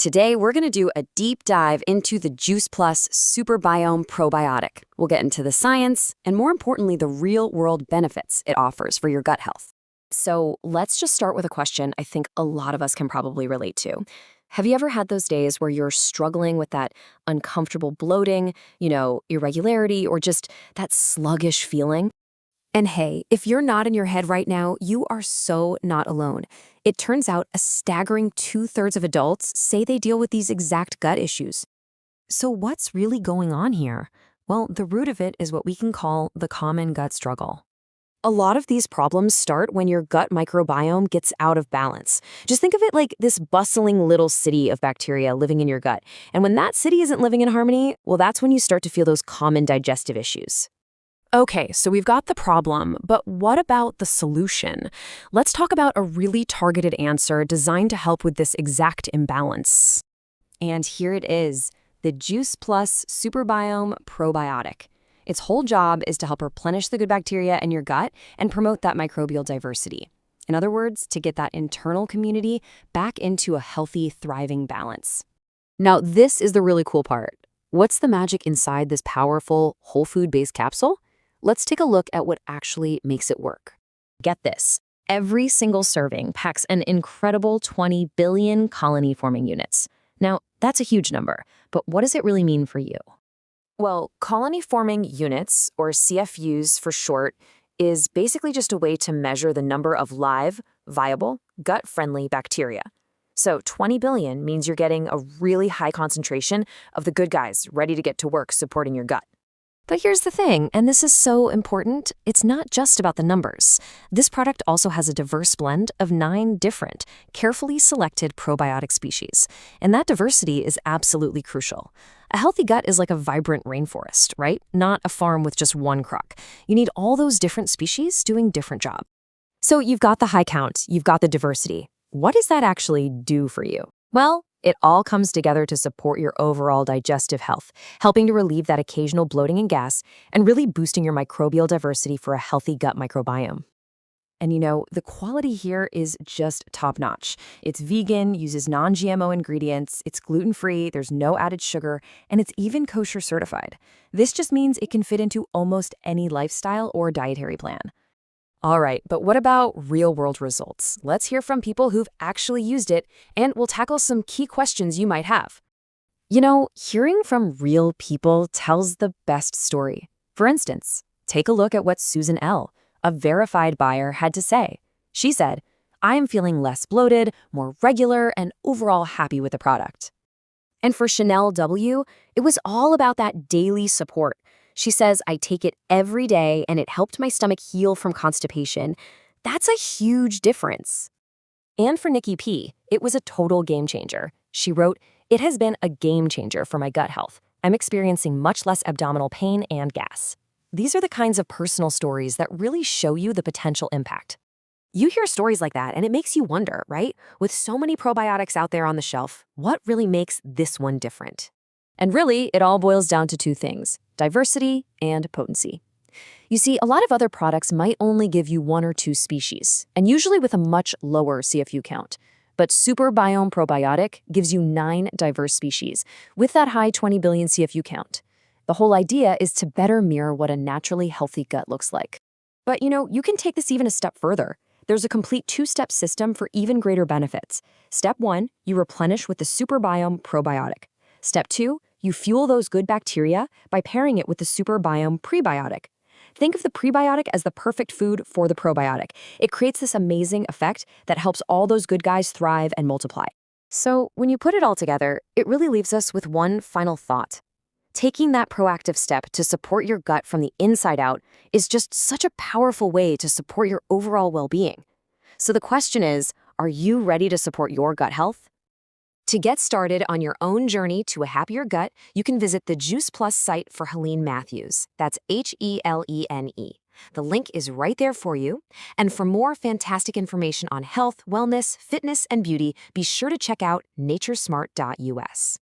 Today, we're going to do a deep dive into the Juice Plus Super Biome Probiotic. We'll get into the science and, more importantly, the real-world benefits it offers for your gut health. So let's just start with a question I think a lot of us can probably relate to. Have you ever had those days where you're struggling with that uncomfortable bloating, irregularity, or just that sluggish feeling? And hey, if you're not in your head right now, you are so not alone. It turns out a staggering 2/3 of adults say they deal with these exact gut issues. So what's really going on here? Well, the root of it is what we can call the common gut struggle. A lot of these problems start when your gut microbiome gets out of balance. Just think of it like this bustling little city of bacteria living in your gut. And when that city isn't living in harmony, well, that's when you start to feel those common digestive issues. Okay, so we've got the problem, but what about the solution? Let's talk about a really targeted answer designed to help with this exact imbalance. And here it is, the Juice Plus Super Biome Probiotic. Its whole job is to help replenish the good bacteria in your gut and promote that microbial diversity. In other words, to get that internal community back into a healthy, thriving balance. Now, this is the really cool part. What's the magic inside this powerful, whole food-based capsule? Let's take a look at what actually makes it work. Get this. Every single serving packs an incredible 20 billion colony-forming units. Now, that's a huge number, but what does it really mean for you? Well, colony-forming units, or CFUs for short, is basically just a way to measure the number of live, viable, gut-friendly bacteria. So 20 billion means you're getting a really high concentration of the good guys ready to get to work supporting your gut. But here's the thing, and this is so important, it's not just about the numbers. This product also has a diverse blend of 9 different, carefully selected probiotic species. And that diversity is absolutely crucial. A healthy gut is like a vibrant rainforest, right? Not a farm with just one croc. You need all those different species doing different jobs. So you've got the high count, you've got the diversity. What does that actually do for you? Well, it all comes together to support your overall digestive health, helping to relieve that occasional bloating and gas, and really boosting your microbial diversity for a healthy gut microbiome. And the quality here is just top-notch. It's vegan, uses non-GMO ingredients, it's gluten-free, there's no added sugar, and it's even kosher certified. This just means it can fit into almost any lifestyle or dietary plan. All right, but what about real-world results? Let's hear from people who've actually used it, and we'll tackle some key questions you might have. Hearing from real people tells the best story. For instance, take a look at what Susan L., a verified buyer, had to say. She said, "I am feeling less bloated, more regular, and overall happy with the product." And for Chanel W., it was all about that daily support. She says, "I take it every day and it helped my stomach heal from constipation." That's a huge difference. And for Nikki P., it was a total game changer. She wrote, "It has been a game changer for my gut health. I'm experiencing much less abdominal pain and gas." These are the kinds of personal stories that really show you the potential impact. You hear stories like that and it makes you wonder, right? With so many probiotics out there on the shelf, what really makes this one different? And really, it all boils down to 2 things: diversity and potency. You see, a lot of other products might only give you 1 or 2 species, and usually with a much lower CFU count. But Super Biome Probiotic gives you 9 diverse species, with that high 20 billion CFU count. The whole idea is to better mirror what a naturally healthy gut looks like. But you can take this even a step further. There's a complete 2-step system for even greater benefits. Step 1, you replenish with the Super Biome Probiotic. Step 2, you fuel those good bacteria by pairing it with the Super Biome Prebiotic. Think of the prebiotic as the perfect food for the probiotic. It creates this amazing effect that helps all those good guys thrive and multiply. So when you put it all together, it really leaves us with one final thought. Taking that proactive step to support your gut from the inside out is just such a powerful way to support your overall well-being. So the question is, are you ready to support your gut health? To get started on your own journey to a happier gut, you can visit the Juice Plus site for Helene Matthews. That's Helene. The link is right there for you. And for more fantastic information on health, wellness, fitness, and beauty, be sure to check out naturesmart.us.